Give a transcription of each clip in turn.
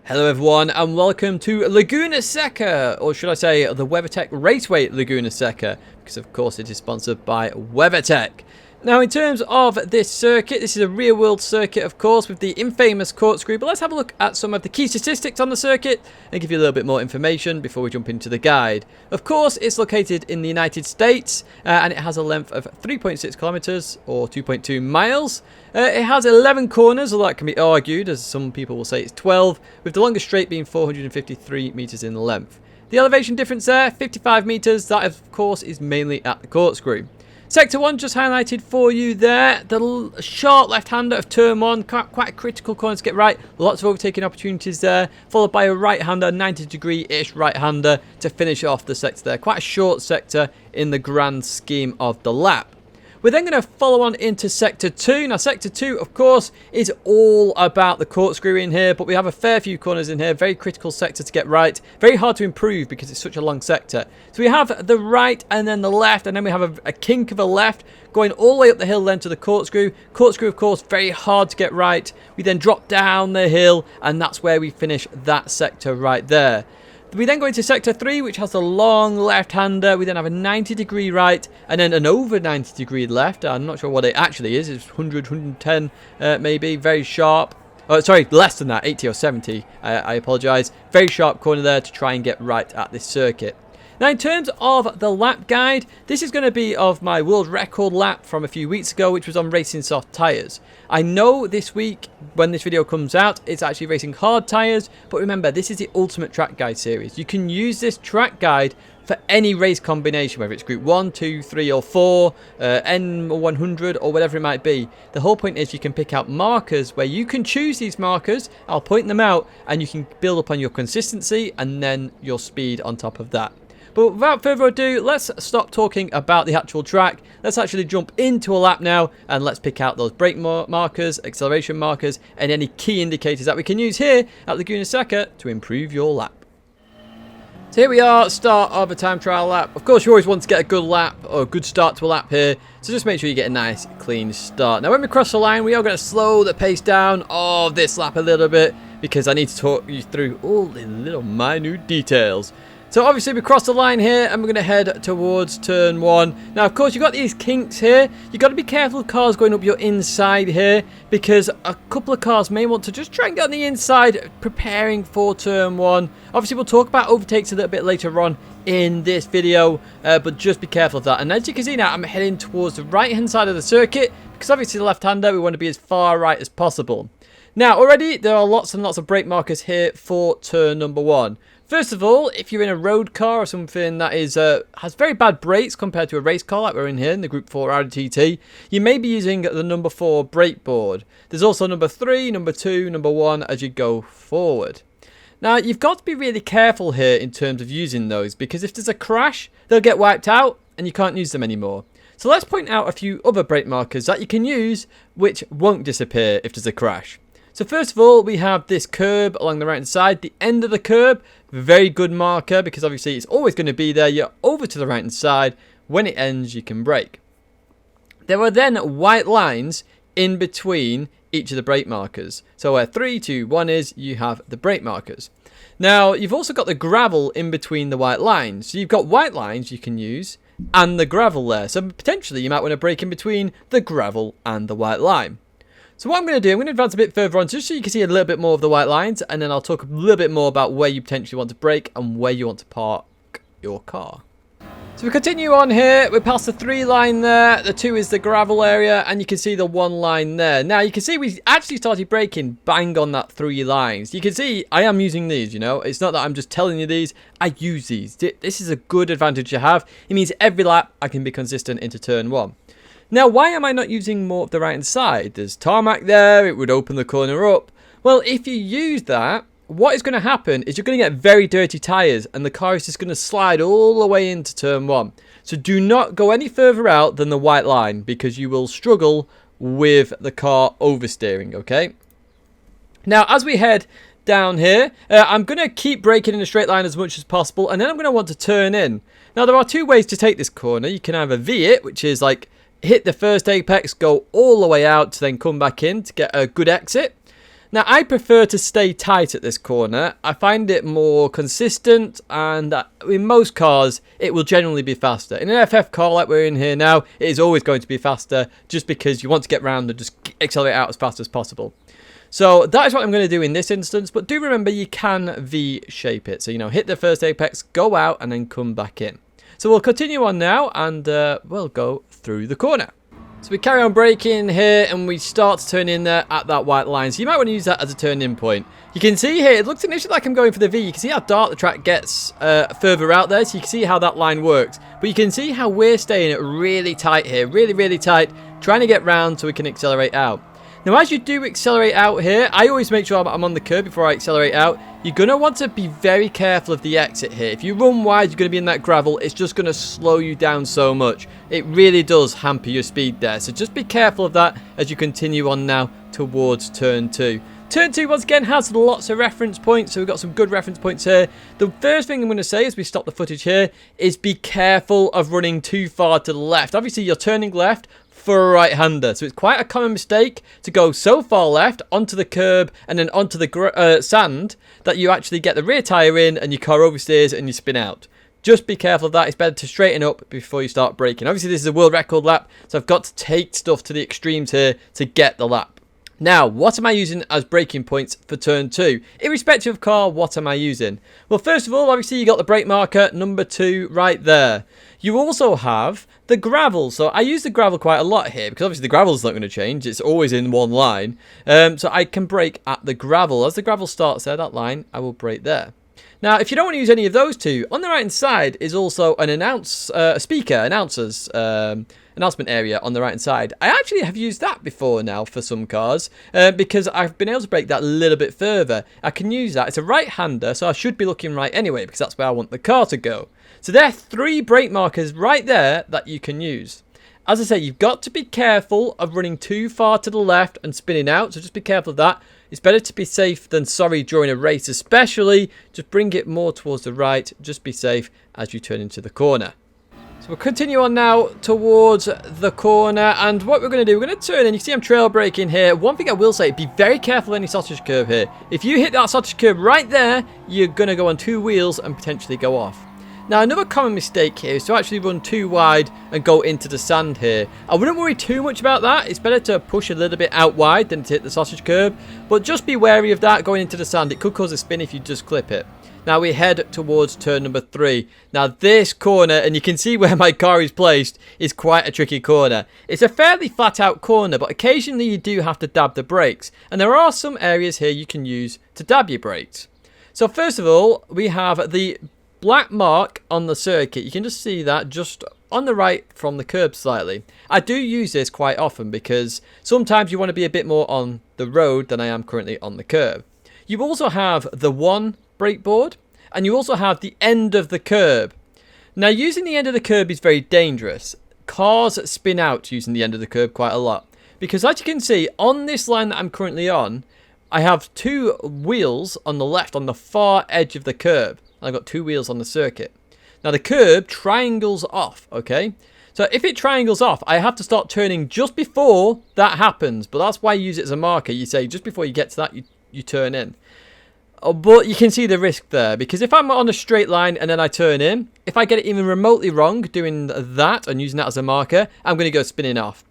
Hello everyone and welcome to Laguna Seca, or should I say the WeatherTech Raceway Laguna Seca, because of course it is sponsored by WeatherTech. Now in terms of this circuit, this is a real world circuit of course with the infamous corkscrew, but let's have a look at some of the key statistics on the circuit and give you a little bit more information before we jump into the guide. Of course it's located in the United States and it has a length of 3.6 kilometers or 2.2 miles. It has 11 corners, although that can be argued, as some people will say it's 12, with the longest straight being 453 meters in length. The elevation difference there, 55 meters, that of course is mainly at the corkscrew. Sector 1 just highlighted for you there, the sharp left-hander of turn 1, quite a critical corner to get right, lots of overtaking opportunities there, followed by a right-hander, 90-degree-ish right-hander to finish off the sector there. Quite a short sector in the grand scheme of the lap. We're then going to follow on into Sector 2. Now, Sector 2, of course, is all about the corkscrew in here, but we have a fair few corners in here. Very critical sector to get right. Very hard to improve because it's such a long sector. So we have the right and then the left, and then we have a kink of a left going all the way up the hill then to the corkscrew. Corkscrew, of course, very hard to get right. We then drop down the hill, and that's where we finish that sector right there. We then go into Sector 3, which has a long left-hander. We then have a 90-degree right and then an over 90-degree left. I'm not sure what it actually is. It's 100, 110 maybe. Very sharp. Oh, sorry, less than that. 80 or 70. I apologise. Very sharp corner there to try and get right at this circuit. Now, in terms of the lap guide, this is going to be of my world record lap from a few weeks ago, which was on racing soft tyres. I know this week, when this video comes out, it's actually racing hard tyres, but remember, this is the ultimate track guide series. You can use this track guide for any race combination, whether it's Group 1, 2, 3 or 4, N100 or whatever it might be. The whole point is you can pick out markers where you can choose these markers, I'll point them out, and you can build upon your consistency and then your speed on top of that. But without further ado, let's stop talking about the actual track. Let's actually jump into a lap now and let's pick out those brake markers, acceleration markers, and any key indicators that we can use here at Laguna Seca to improve your lap. So here we are, start of a time trial lap. Of course, you always want to get a good lap or a good start to a lap here. So just make sure you get a nice, clean start. Now, when we cross the line, we are going to slow the pace down of this lap a little bit because I need to talk you through all the little minute details. So obviously we cross the line here and we're going to head towards turn 1. Now of course you've got these kinks here. You've got to be careful of cars going up your inside here because a couple of cars may want to just try and get on the inside preparing for turn 1. Obviously we'll talk about overtakes a little bit later on in this video, but just be careful of that. And as you can see now, I'm heading towards the right hand side of the circuit because obviously the left hander we want to be as far right as possible. Now already there are lots and lots of brake markers here for turn number 1. First of all, if you're in a road car or something that is has very bad brakes compared to a race car like we're in here in the Group 4 RTT, you may be using the number 4 brake board. There's also number 3, number 2, number 1 as you go forward. Now, you've got to be really careful here in terms of using those because if there's a crash, they'll get wiped out and you can't use them anymore. So let's point out a few other brake markers that you can use which won't disappear if there's a crash. So first of all, we have this curb along the right hand side, the end of the curb, very good marker because obviously it's always going to be there. You're over to the right hand side. When it ends, you can brake. There are then white lines in between each of the brake markers. So where 3, 2, 1 is, you have the brake markers. Now, you've also got the gravel in between the white lines. So you've got white lines you can use and the gravel there. So potentially you might want to brake in between the gravel and the white line. So what I'm going to do, I'm going to advance a bit further on just so you can see a little bit more of the white lines, and then I'll talk a little bit more about where you potentially want to brake and where you want to park your car. So we continue on here, we're past the 3 line there, the 2 is the gravel area, and you can see the 1 line there. Now you can see we actually started braking bang on that 3 lines. You can see I am using these, you know, it's not that I'm just telling you these, I use these. This is a good advantage to have. It means every lap I can be consistent into turn 1. Now, why am I not using more of the right hand side? There's tarmac there, it would open the corner up. Well, if you use that, what is going to happen is you're going to get very dirty tyres and the car is just going to slide all the way into turn 1. So do not go any further out than the white line because you will struggle with the car oversteering, okay? Now, as we head down here, I'm going to keep braking in a straight line as much as possible and then I'm going to want to turn in. Now, there are 2 ways to take this corner. You can either V it, which is like hit the first apex, go all the way out to then come back in to get a good exit. Now, I prefer to stay tight at this corner. I find it more consistent, and in most cars, it will generally be faster. In an FF car like we're in here now, it is always going to be faster, just because you want to get round and just accelerate out as fast as possible. So that is what I'm going to do in this instance, but do remember you can V-shape it. So, hit the first apex, go out, and then come back in. So we'll continue on now, and we'll go through the corner. So we carry on braking here, and we start to turn in there at that white line. So you might want to use that as a turn-in point. You can see here, it looks initially like I'm going for the V. You can see how dark the track gets further out there, so you can see how that line works. But you can see how we're staying really tight here, really, really tight, trying to get round so we can accelerate out. Now, as you do accelerate out here, I always make sure I'm on the curb before I accelerate out. You're going to want to be very careful of the exit here. If you run wide, you're going to be in that gravel. It's just going to slow you down so much. It really does hamper your speed there. So just be careful of that as you continue on now towards turn 2. Turn 2, once again, has lots of reference points, so we've got some good reference points here. The first thing I'm going to say as we stop the footage here is be careful of running too far to the left. Obviously, you're turning left for a right-hander, so it's quite a common mistake to go so far left onto the curb and then onto the sand that you actually get the rear tyre in and your car oversteers and you spin out. Just be careful of that. It's better to straighten up before you start braking. Obviously, this is a world record lap, so I've got to take stuff to the extremes here to get the lap. Now, what am I using as braking points for turn 2? Irrespective of car, what am I using? Well, first of all, obviously, you got the brake marker, number 2, right there. You also have the gravel. So I use the gravel quite a lot here because obviously the gravel's not going to change. It's always in one line. So I can brake at the gravel. As the gravel starts there, that line, I will brake there. Now, if you don't want to use any of those two, on the right-hand side is also an announcer's announcement area on the right-hand side. I actually have used that before now for some cars because I've been able to brake that a little bit further. I can use that. It's a right-hander, so I should be looking right anyway because that's where I want the car to go. So there are 3 brake markers right there that you can use. As I say, you've got to be careful of running too far to the left and spinning out, so just be careful of that. It's better to be safe than sorry during a race, especially. Just bring it more towards the right. Just be safe as you turn into the corner. So we'll continue on now towards the corner, and what we're going to do, we're going to turn, and you see I'm trail braking here. One thing I will say, be very careful of any sausage curb here. If you hit that sausage curb right there, you're going to go on 2 wheels and potentially go off. Now, another common mistake here is to actually run too wide and go into the sand here. I wouldn't worry too much about that. It's better to push a little bit out wide than to hit the sausage curb. But just be wary of that going into the sand. It could cause a spin if you just clip it. Now, we head towards turn number 3. Now, this corner, and you can see where my car is placed, is quite a tricky corner. It's a fairly flat out corner, but occasionally you do have to dab the brakes. And there are some areas here you can use to dab your brakes. So, first of all, we have the black mark on the circuit. You can just see that just on the right from the curb slightly. I do use this quite often because sometimes you want to be a bit more on the road than I am currently on the curb. You also have the 1 brake board and you also have the end of the curb. Now, using the end of the curb is very dangerous. Cars spin out using the end of the curb quite a lot because, as you can see on this line that I'm currently on, I have 2 wheels on the left on the far edge of the curb. I've got 2 wheels on the circuit. Now, the curb triangles off, okay? So if it triangles off, I have to start turning just before that happens. But that's why you use it as a marker. You say just before you get to that, you turn in. But you can see the risk there. Because if I'm on a straight line and then I turn in, if I get it even remotely wrong doing that and using that as a marker, I'm going to go spinning off.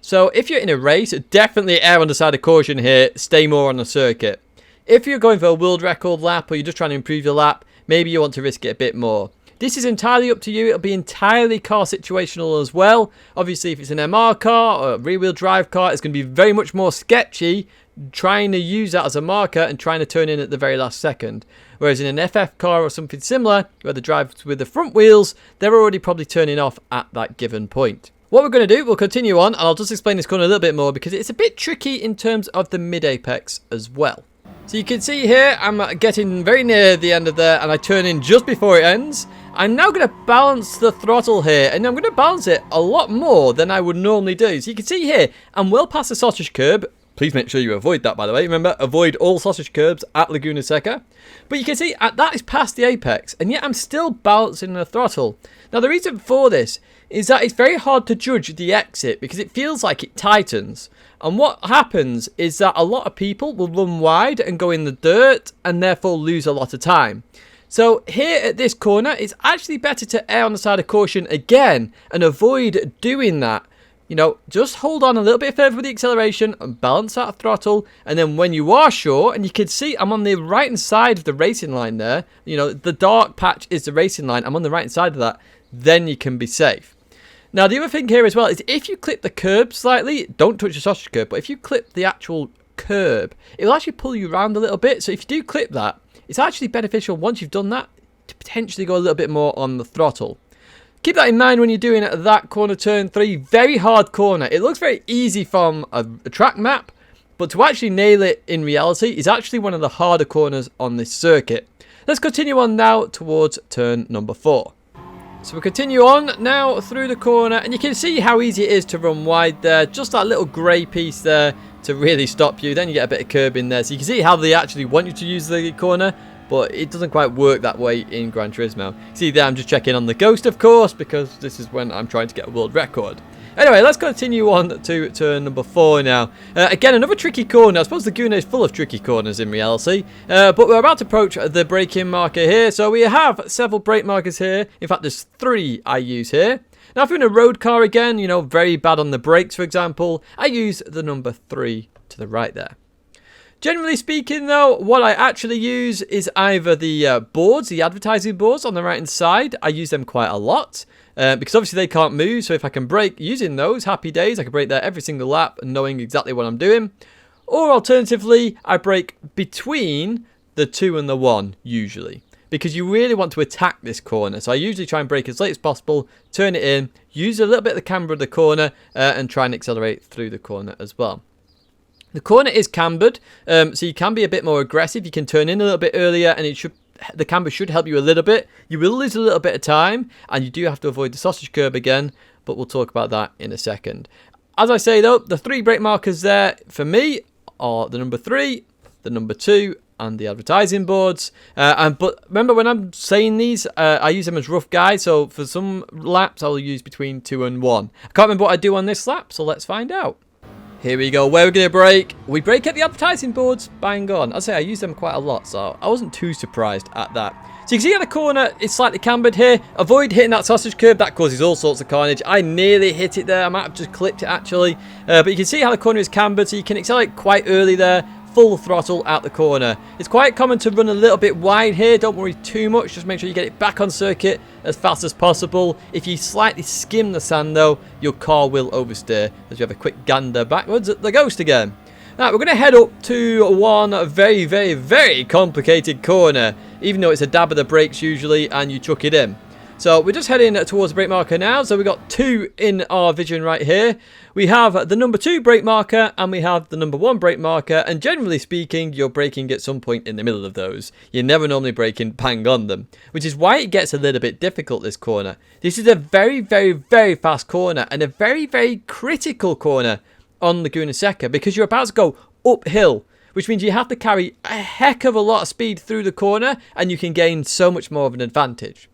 So if you're in a race, definitely err on the side of caution here. Stay more on the circuit. If you're going for a world record lap or you're just trying to improve your lap, maybe you want to risk it a bit more. This is entirely up to you. It'll be entirely car situational as well. Obviously, if it's an MR car or a rear-wheel drive car, it's going to be very much more sketchy trying to use that as a marker and trying to turn in at the very last second. Whereas in an FF car or something similar, where the drive's with the front wheels, they're already probably turning off at that given point. What we're going to do, we'll continue on, and I'll just explain this corner a little bit more because it's a bit tricky in terms of the mid-apex as well. So you can see here, I'm getting very near the end of there, and I turn in just before it ends. I'm now going to balance the throttle here, and I'm going to balance it a lot more than I would normally do. So you can see here, I'm well past the sausage curb. Please make sure you avoid that, by the way. Remember, avoid all sausage curbs at Laguna Seca. But you can see that is past the apex, and yet I'm still balancing the throttle. Now, the reason for this is that it's very hard to judge the exit because it feels like it tightens. And what happens is that a lot of people will run wide and go in the dirt and therefore lose a lot of time. So here at this corner, it's actually better to err on the side of caution again and avoid doing that. You know, just hold on a little bit further with the acceleration and balance out throttle. And then when you are sure, and you can see I'm on the right hand side of the racing line there. You know, the dark patch is the racing line. I'm on the right hand side of that. Then you can be safe. Now, the other thing here as well is if you clip the curb slightly, don't touch the sausage curb, but if you clip the actual curb, it will actually pull you around a little bit. So if you do clip that, it's actually beneficial once you've done that to potentially go a little bit more on the throttle. Keep that in mind when you're doing that corner turn 3. Very hard corner. It looks very easy from a track map, but to actually nail it in reality is actually one of the harder corners on this circuit. Let's continue on now towards turn number 4. So we'll continue on now through the corner, and you can see how easy it is to run wide there. Just that little grey piece there to really stop you. Then you get a bit of curb in there. So you can see how they actually want you to use the corner, but it doesn't quite work that way in Gran Turismo. See there, I'm just checking on the Ghost, of course, because this is when I'm trying to get a world record. Anyway, let's continue on to turn number 4 now. Again, another tricky corner. I suppose Laguna is full of tricky corners in reality. But we're about to approach the braking marker here. So we have several brake markers here. In fact, there's 3 I use here. Now, if you're in a road car again, you know, very bad on the brakes, for example, I use the number 3 to the right there. Generally speaking, though, what I actually use is either the boards, the advertising boards on the right-hand side. I use them quite a lot because obviously they can't move. So if I can brake using those, happy days. I can brake there every single lap and knowing exactly what I'm doing. Or alternatively, I brake between the 2 and the 1, usually. Because you really want to attack this corner. So I usually try and brake as late as possible, turn it in, use a little bit of the camber of the corner, and try and accelerate through the corner as well. The corner is cambered, so you can be a bit more aggressive. You can turn in a little bit earlier, and the camber should help you a little bit. You will lose a little bit of time, and you do have to avoid the sausage curb again, but we'll talk about that in a second. As I say, though, the 3 brake markers there for me are the number 3, the number 2, and the advertising boards. But remember, when I'm saying these, I use them as rough guides, so for some laps, I'll use between 2 and 1. I can't remember what I do on this lap, so let's find out. Here we go, where we're going to brake. We brake at the advertising boards, bang on. I'd say I use them quite a lot, so I wasn't too surprised at that. So you can see at the corner, it's slightly cambered here. Avoid hitting that sausage curb, that causes all sorts of carnage. I nearly hit it there, I might have just clipped it actually. But you can see how the corner is cambered, so you can accelerate quite early there. Full throttle out the corner. It's quite common to run a little bit wide here. Don't worry too much. Just make sure you get it back on circuit as fast as possible. If you slightly skim the sand though, your car will oversteer as you have a quick gander backwards at the Ghost again. Now we're going to head up to one very, very, very complicated corner, even though it's a dab of the brakes usually and you chuck it in. So we're just heading towards the brake marker now. So we've got 2 in our vision right here. We have the number 2 brake marker and we have the number 1 brake marker. And generally speaking, you're braking at some point in the middle of those. You're never normally braking bang on them, which is why it gets a little bit difficult, this corner. This is a very, very, very fast corner and a very, very critical corner on Laguna Seca because you're about to go uphill, which means you have to carry a heck of a lot of speed through the corner and you can gain so much more of an advantage.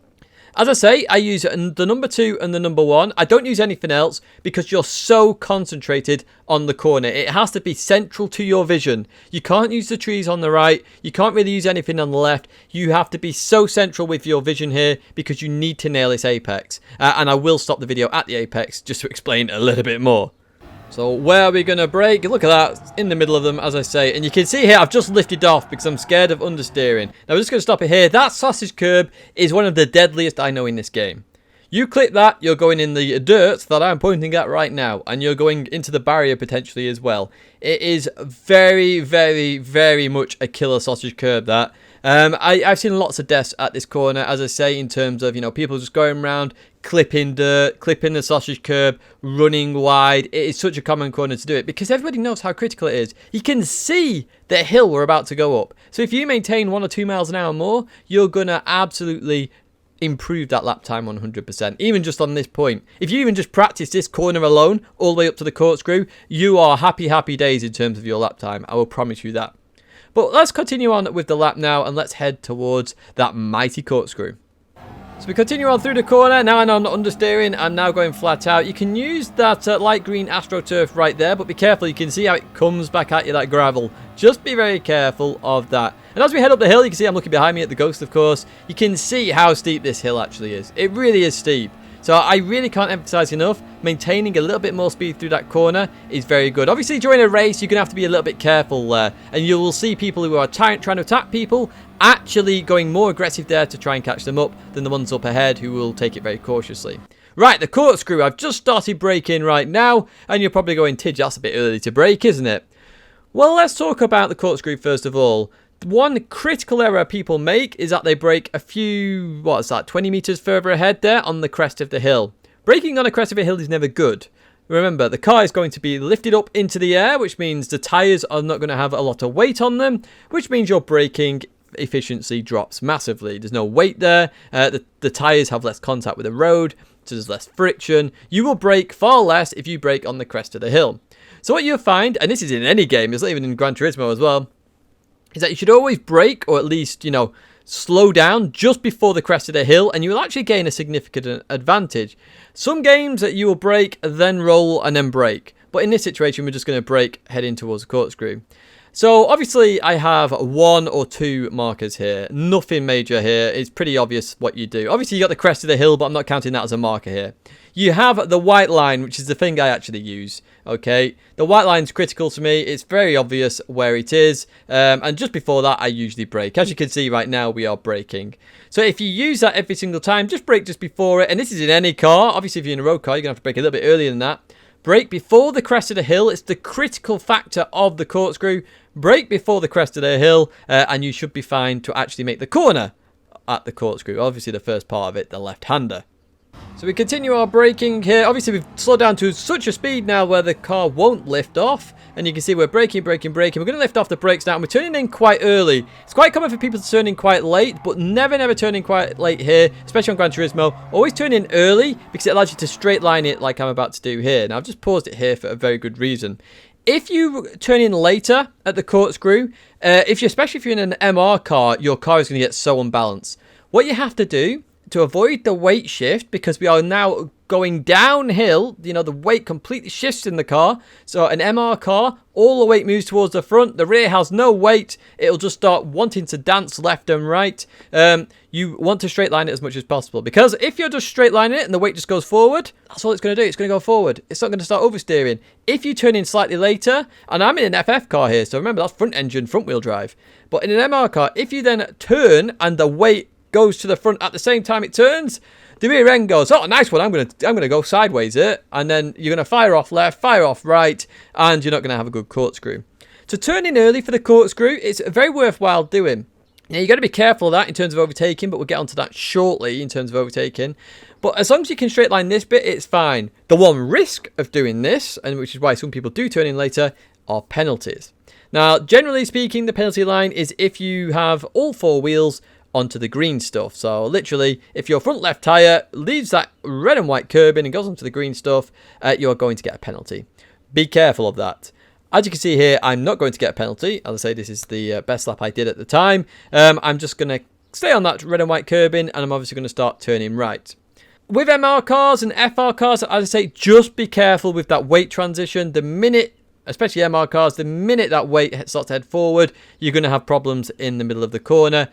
As I say, I use the number 2 and the number 1. I don't use anything else because you're so concentrated on the corner. It has to be central to your vision. You can't use the trees on the right. You can't really use anything on the left. You have to be so central with your vision here because you need to nail this apex. And I will stop the video at the apex just to explain a little bit more. So where are we going to brake? Look at that, in the middle of them, as I say. And you can see here, I've just lifted off because I'm scared of understeering. Now, we're just going to stop it here. That sausage curb is one of the deadliest I know in this game. You clip that, you're going in the dirt that I'm pointing at right now. And you're going into the barrier potentially as well. It is very, very, very much a killer sausage curb, that. I've seen lots of deaths at this corner, as I say, in terms of, you know, people just going around, clipping dirt, clipping the sausage curb, running wide. It is such a common corner to do it because everybody knows how critical it is. You can see the hill we're about to go up. So if you maintain 1 or 2 miles an hour more, you're going to absolutely improve that lap time 100%, even just on this point. If you even just practice this corner alone, all the way up to the corkscrew, you are happy, happy days in terms of your lap time. I will promise you that. But let's continue on with the lap now and let's head towards that mighty corkscrew. So we continue on through the corner. Now I'm on understeering. I'm now going flat out. You can use that light green AstroTurf right there, but be careful. You can see how it comes back at you, that gravel. Just be very careful of that. And as we head up the hill, you can see I'm looking behind me at the Ghost, of course. You can see how steep this hill actually is. It really is steep. So I really can't emphasize enough, maintaining a little bit more speed through that corner is very good. Obviously, during a race, you're going to have to be a little bit careful there. And you will see people who are trying to attack people actually going more aggressive there to try and catch them up than the ones up ahead who will take it very cautiously. Right, the corkscrew. I've just started braking right now. And you're probably going, Tidge, that's a bit early to brake, isn't it? Well, let's talk about the corkscrew first of all. One critical error people make is that they brake a few, 20 meters further ahead there on the crest of the hill. Braking on a crest of a hill is never good. Remember, the car is going to be lifted up into the air, which means the tyres are not going to have a lot of weight on them, which means your braking efficiency drops massively. There's no weight there. The tyres have less contact with the road, so there's less friction. You will brake far less if you brake on the crest of the hill. So what you'll find, and this is in any game, it's not even in Gran Turismo as well, is that you should always brake, or at least, slow down just before the crest of the hill, and you will actually gain a significant advantage. Some games that you will brake, then roll, and then brake. But in this situation, we're just going to brake heading towards the corkscrew. So obviously I have 1 or 2 markers here. Nothing major here. It's pretty obvious what you do. Obviously you got the crest of the hill, but I'm not counting that as a marker here. You have the white line, which is the thing I actually use. Okay, the white line's critical to me. It's very obvious where it is. And just before that, I usually brake. As you can see right now, we are braking. So if you use that every single time, just brake just before it. And this is in any car. Obviously, if you're in a road car, you're going to have to brake a little bit earlier than that. Brake before the crest of the hill. It's the critical factor of the corkscrew. Brake before the crest of the hill, and you should be fine to actually make the corner at the corkscrew. Obviously, the first part of it, the left-hander. So we continue our braking here. Obviously, we've slowed down to such a speed now where the car won't lift off. And you can see we're braking. We're going to lift off the brakes now. And we're turning in quite early. It's quite common for people to turn in quite late, but never turn in quite late here, especially on Gran Turismo. Always turn in early because it allows you to straight line it like I'm about to do here. Now, I've just paused it here for a very good reason. If you turn in later at the corkscrew, especially if you're in an MR car, your car is going to get so unbalanced. What you have to do to avoid the weight shift, because we are now going downhill, the weight completely shifts in the car. So an MR car, all the weight moves towards the front. The rear has no weight. It'll just start wanting to dance left and right. You want to straight line it as much as possible, because if you're just straight lining it and the weight just goes forward, that's all it's going to do. It's going to go forward. It's not going to start oversteering. If you turn in slightly later, and I'm in an FF car here, so remember that's front engine, front wheel drive. But in an MR car, if you then turn and the weight goes to the front at the same time it turns, the rear end goes, oh, nice one, I'm gonna go sideways here, and then you're gonna fire off left, fire off right, and you're not gonna have a good corkscrew. So turn in early for the corkscrew, it's very worthwhile doing. Now you got to be careful of that in terms of overtaking, but we'll get onto that shortly in terms of overtaking. But as long as you can straight line this bit, it's fine. The one risk of doing this, and which is why some people do turn in later, are penalties. Now, generally speaking, the penalty line is if you have all 4 wheels onto the green stuff. So literally, if your front left tyre leaves that red and white curbing and goes onto the green stuff, you're going to get a penalty. Be careful of that. As you can see here, I'm not going to get a penalty. As I say, this is the best lap I did at the time. I'm just going to stay on that red and white curbing, and I'm obviously going to start turning right. With MR cars and FR cars, as I say, just be careful with that weight transition. The minute, especially MR cars, the minute that weight starts to head forward, you're going to have problems in the middle of the corner.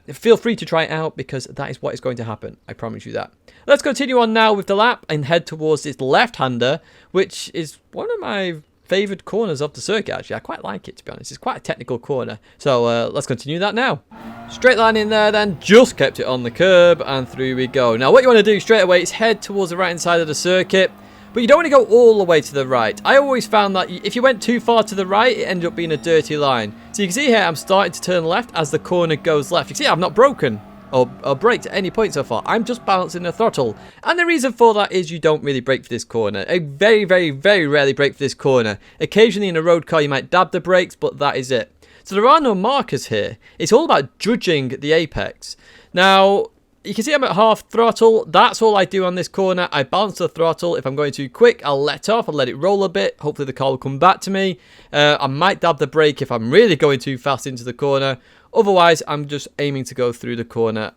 Feel free to try it out, because that is what is going to happen. I promise you that. Let's continue on now with the lap and head towards this left-hander, which is one of my favoured corners of the circuit, actually. I quite like it, to be honest. It's quite a technical corner. So let's continue that now. Straight line in there then, just kept it on the curb, and through we go. Now what you want to do straight away is head towards the right hand side of the circuit. But you don't want to go all the way to the right. I always found that if you went too far to the right, it ended up being a dirty line. So you can see here, I'm starting to turn left as the corner goes left. You can see I've not broken or braked at any point so far. I'm just balancing the throttle. And the reason for that is you don't really brake for this corner. I very rarely brake for this corner. Occasionally in a road car, you might dab the brakes, but that is it. So there are no markers here. It's all about judging the apex. Now, you can see I'm at half throttle. That's all I do on this corner. I balance the throttle. If I'm going too quick, I'll let off. I'll let it roll a bit. Hopefully the car will come back to me. I might dab the brake if I'm really going too fast into the corner. Otherwise, I'm just aiming to go through the corner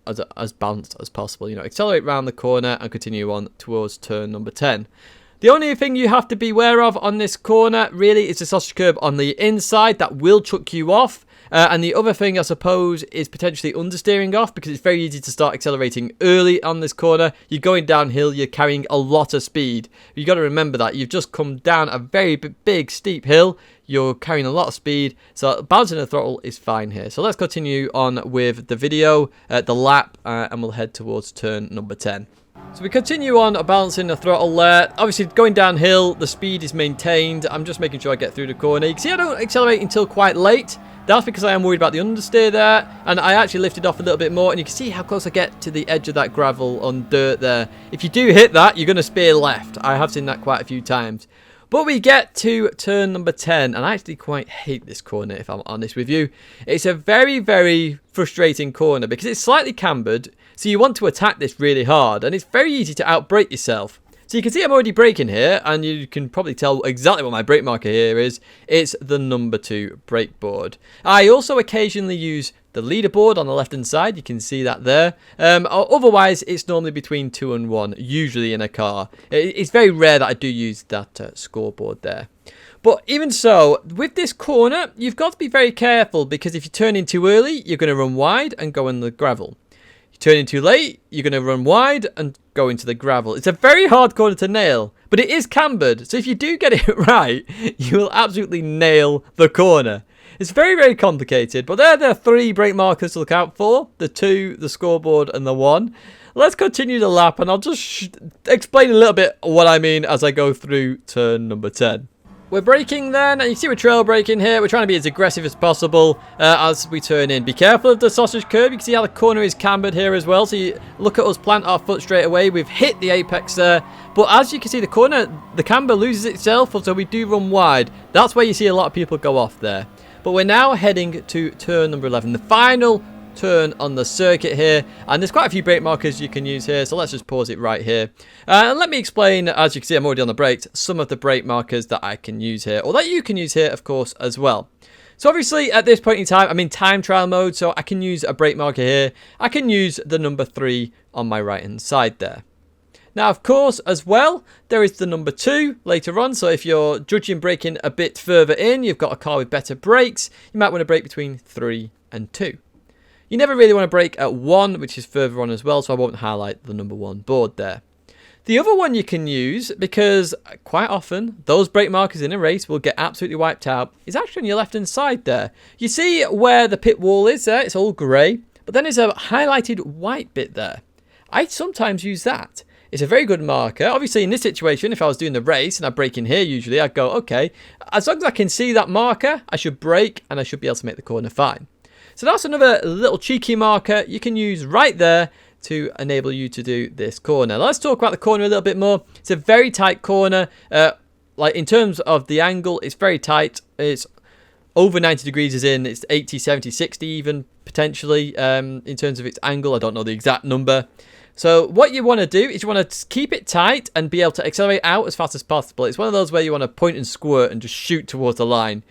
as balanced as possible. You know, accelerate around the corner and continue on towards turn number 10. The only thing you have to be aware of on this corner really is the sausage curb on the inside that will chuck you off. And the other thing, I suppose, is potentially understeering off, because it's very easy to start accelerating early on this corner. You're going downhill, you're carrying a lot of speed. You've got to remember that. You've just come down a very big, steep hill. You're carrying a lot of speed, so balancing the throttle is fine here. So let's continue on with the video, the lap, and we'll head towards turn number 10. So we continue on balancing the throttle there. Obviously, going downhill, the speed is maintained. I'm just making sure I get through the corner. You can see I don't accelerate until quite late. That's because I am worried about the understeer there, and I actually lifted off a little bit more, and you can see how close I get to the edge of that gravel on dirt there. If you do hit that, you're going to spear left. I have seen that quite a few times. But we get to turn number 10, and I actually quite hate this corner, if I'm honest with you. It's a very frustrating corner because it's slightly cambered, so you want to attack this really hard, and it's very easy to outbrake yourself. So you can see I'm already braking here, and you can probably tell exactly what my brake marker here is. It's the number 2 brake board. I also occasionally use the leaderboard on the left-hand side. You can see that there. Otherwise, it's normally between 2 and 1, usually in a car. It's very rare that I do use that scoreboard there. But even so, with this corner, you've got to be very careful, because if you turn in too early, you're going to run wide and go in the gravel. You turn in too late, you're going to run wide and go into the gravel. It's a very hard corner to nail, but it is cambered. So if you do get it right, you will absolutely nail the corner. It's very complicated, but there are 3 brake markers to look out for. The 2, the scoreboard, and the 1. Let's continue the lap, and I'll just explain a little bit what I mean as I go through turn number 10. We're braking then, and you see we're trail braking here. We're trying to be as aggressive as possible as we turn in. Be careful of the sausage curb. You can see how the corner is cambered here as well. So you look at us plant our foot straight away. We've hit the apex there. But as you can see, the corner, the camber loses itself, so we do run wide. That's where you see a lot of people go off there. But we're now heading to turn number 11, the final turn on the circuit here, and there's quite a few brake markers you can use here, so let's just pause it right here and let me explain. As you can see, I'm already on the brakes, some of the brake markers that I can use here, or that you can use here, of course, as well. So obviously at this point in time, I'm in time trial mode, so I can use a brake marker here. I can use the number 3 on my right hand side there. Now, of course, as well, there is the number 2 later on. So if you're judging braking a bit further in, you've got a car with better brakes, you might want to brake between 3 and 2. You never really want to brake at 1, which is further on as well, so I won't highlight the number 1 board there. The other one you can use, because quite often those brake markers in a race will get absolutely wiped out, is actually on your left-hand side there. You see where the pit wall is there? It's all grey, but then there's a highlighted white bit there. I sometimes use that. It's a very good marker. Obviously, in this situation, if I was doing the race and I brake in here, usually I'd go, okay, as long as I can see that marker, I should brake and I should be able to make the corner fine. So that's another little cheeky marker you can use right there to enable you to do this corner. Let's talk about the corner a little bit more. It's a very tight corner. Like in terms of the angle, it's very tight. It's over 90 degrees is in. It's 80, 70, 60 even potentially in terms of its angle. I don't know the exact number. So what you want to do is you want to keep it tight and be able to accelerate out as fast as possible. It's one of those where you want to point and squirt and just shoot towards the line.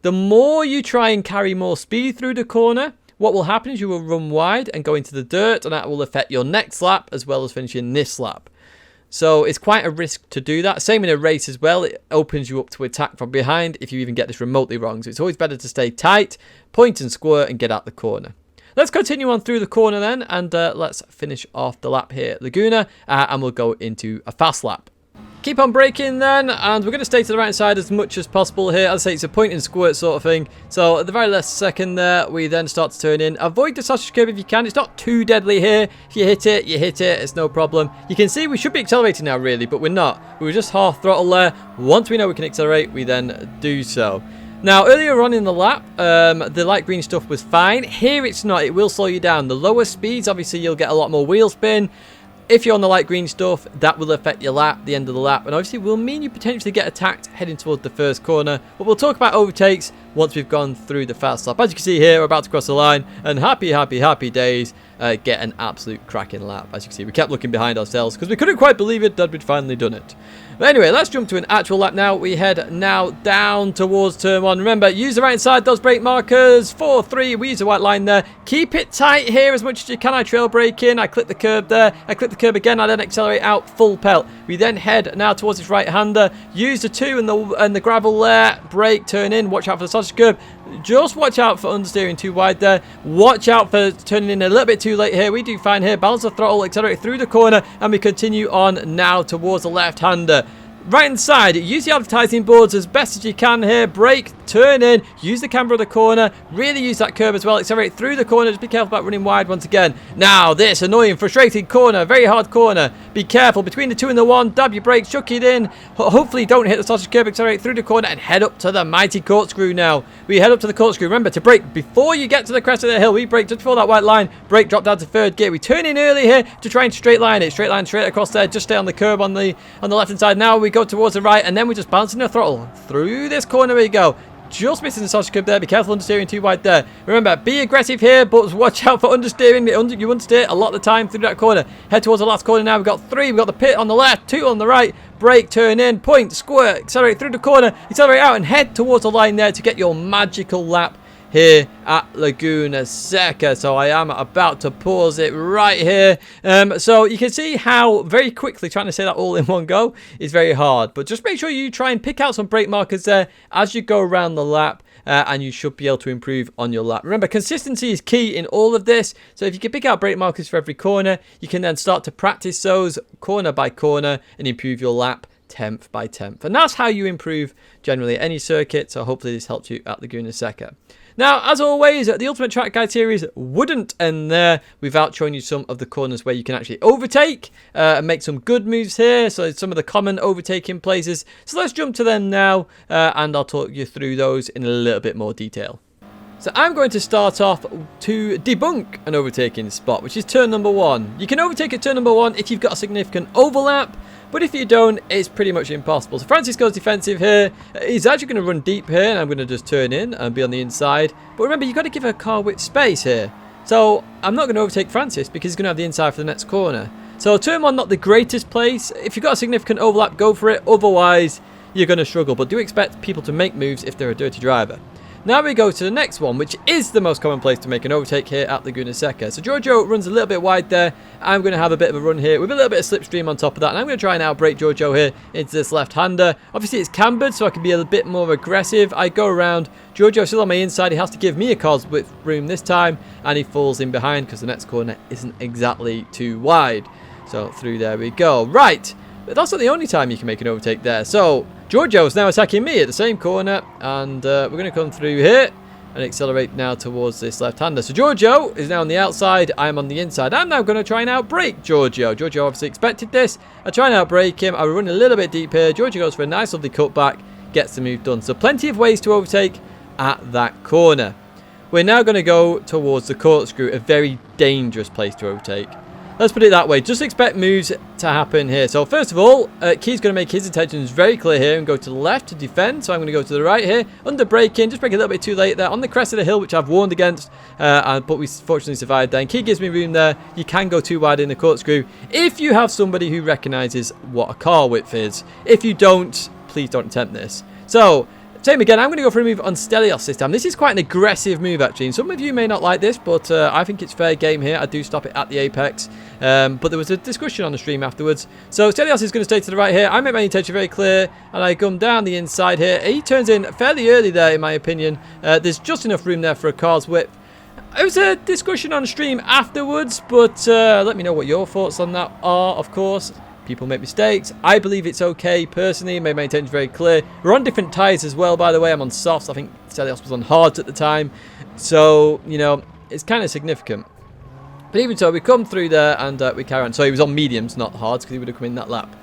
The more you try and carry more speed through the corner, what will happen is you will run wide and go into the dirt, and that will affect your next lap as well as finishing this lap. So it's quite a risk to do that. Same in a race as well. It opens you up to attack from behind if you even get this remotely wrong. So it's always better to stay tight, point and squirt, and get out the corner. Let's continue on through the corner then, and let's finish off the lap here at Laguna, and we'll go into a fast lap. Keep on braking then, and we're going to stay to the right side as much as possible here. As I say, it's a point and squirt sort of thing. So at the very last second there, we then start to turn in. Avoid the sausage curb if you can. It's not too deadly here. If you hit it, you hit it. It's no problem. You can see we should be accelerating now, really, but we're not. We were just half throttle there. Once we know we can accelerate, we then do so. Now, earlier on in the lap, the light green stuff was fine. Here it's not. It will slow you down. The lower speeds, obviously, you'll get a lot more wheel spin. If you're on the light green stuff, that will affect your lap, the end of the lap, and obviously will mean you potentially get attacked heading towards the first corner. But we'll talk about overtakes once we've gone through the fast lap. As you can see here, we're about to cross the line, and happy days, get an absolute cracking lap. As you can see, we kept looking behind ourselves because we couldn't quite believe it that we'd finally done it. But anyway, let's jump to an actual lap now. We head now down towards turn 1. Remember, use the right side, those brake markers. 4, 3, we use the white line there. Keep it tight here as much as you can. I trail brake in, I clip the curb there. I clip the curb again, I then accelerate out full pelt. We then head now towards this right-hander. Use the 2 and the gravel there. Brake, turn in, watch out for the sausage curb. Just watch out for understeering too wide there. Watch out for turning in a little bit too late here. We do fine here. Balance the throttle, accelerate through the corner, and we continue on now towards the left-hander. Right hand side, use the advertising boards as best as you can here. Brake, turn in, use the camber of the corner, really use that curb as well. Accelerate through the corner, just be careful about running wide once again. Now this annoying, frustrating corner, very hard corner. Be careful, between the 2 and the 1, dab your brakes, chuck it in. Hopefully don't hit the sausage curb, accelerate through the corner and head up to the mighty corkscrew now. We head up to the corkscrew. Remember to brake before you get to the crest of the hill. We brake just before that white line. Brake, drop down to 3rd gear. We turn in early here to try and straight line it. Straight line straight across there, just stay on the curb on the left hand side. Now we go towards the right and then we're just balancing the throttle through this corner. We go. Just missing the sausage curb there. Be careful understeering too wide there. Remember, be aggressive here, but watch out for understeering. You understeer a lot of the time through that corner. Head towards the last corner now. We've got 3. We've got the pit on the left, 2 on the right. Brake, turn in, point, squirt, accelerate through the corner, accelerate out and head towards the line there to get your magical lap here at Laguna Seca. So I am about to pause it right here. So you can see how very quickly trying to say that all in one go is very hard. But just make sure you try and pick out some brake markers there as you go around the lap. And you should be able to improve on your lap. Remember, consistency is key in all of this. So if you can pick out brake markers for every corner, you can then start to practice those corner by corner and improve your lap 10th by 10th. And that's how you improve generally any circuit. So hopefully this helps you at Laguna Seca. Now, as always, the Ultimate Track Guide series wouldn't end there without showing you some of the corners where you can actually overtake and make some good moves here. So some of the common overtaking places. So let's jump to them now and I'll talk you through those in a little bit more detail. So I'm going to start off to debunk an overtaking spot, which is turn number 1. You can overtake at turn number 1 if you've got a significant overlap. But if you don't, it's pretty much impossible. So Francis goes defensive here. He's actually going to run deep here, and I'm going to just turn in and be on the inside. But remember, you've got to give a car width space here. So I'm not going to overtake Francis because he's going to have the inside for the next corner. So turn 1, not the greatest place. If you've got a significant overlap, go for it. Otherwise, you're going to struggle. But do expect people to make moves if they're a dirty driver. Now we go to the next one, which is the most common place to make an overtake here at Laguna Seca. So Giorgio runs a little bit wide there. I'm going to have a bit of a run here with a little bit of slipstream on top of that. And I'm going to try and outbrake Giorgio here into this left-hander. Obviously, it's cambered, so I can be a bit more aggressive. I go around. Giorgio's still on my inside. He has to give me a car's width room this time. And he falls in behind because the next corner isn't exactly too wide. So through there we go. Right. But that's not the only time you can make an overtake there. So Giorgio is now attacking me at the same corner. And we're going to come through here and accelerate now towards this left-hander. So Giorgio is now on the outside. I'm on the inside. I'm now going to try and outbrake Giorgio. Giorgio obviously expected this. I try and outbrake him. I run a little bit deep here. Giorgio goes for a nice lovely cutback. Gets the move done. So plenty of ways to overtake at that corner. We're now going to go towards the corkscrew. A very dangerous place to overtake. Let's put it that way. Just expect moves to happen here. So first of all, Key's going to make his intentions very clear here and go to the left to defend. So I'm going to go to the right here. Under braking, just brake a little bit too late there on the crest of the hill, which I've warned against. But we fortunately survived there. And Key gives me room there. You can go too wide in the corkscrew if you have somebody who recognises what a car width is. If you don't, please don't attempt this. So same again, I'm going to go for a move on Stelios this time. This is quite an aggressive move, actually. And some of you may not like this, but I think it's fair game here. I do stop it at the apex. But there was a discussion on the stream afterwards. So Stelios is going to stay to the right here. I make my intention very clear, and I come down the inside here. He turns in fairly early there, in my opinion. There's just enough room there for a car's width. It was a discussion on the stream afterwards, but let me know what your thoughts on that are, of course. People make mistakes. I believe it's okay, personally. Made my intention very clear. We're on different tyres as well, by the way. I'm on softs. I think Stelios was on hards at the time. So, you know, it's kind of significant. But even so, we come through there and we carry on. So he was on mediums, not hards, because he would have come in that lap.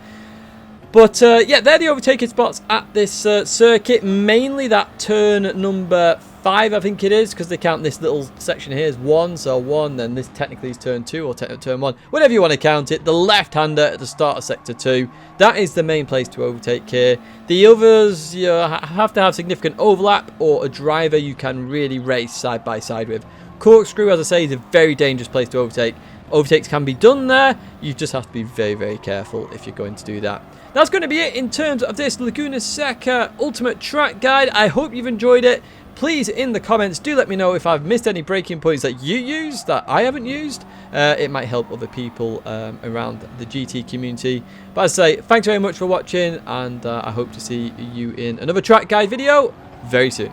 But, yeah, they're the overtaking spots at this circuit. Mainly that turn number 5, I think it is, because they count this little section here as 1. So 1, then this technically is turn 2 or turn 1. Whatever you want to count it. The left-hander at the start of sector 2. That is the main place to overtake here. The others, you have to have significant overlap or a driver you can really race side by side with. Corkscrew, as I say, is a very dangerous place to overtake. Overtakes can be done there. You just have to be very, very careful if you're going to do that. That's going to be it in terms of this Laguna Seca Ultimate Track Guide. I hope you've enjoyed it. Please, in the comments, do let me know if I've missed any braking points that you used that I haven't used. It might help other people around the GT community. But as I say, thanks very much for watching, and I hope to see you in another track guide video very soon.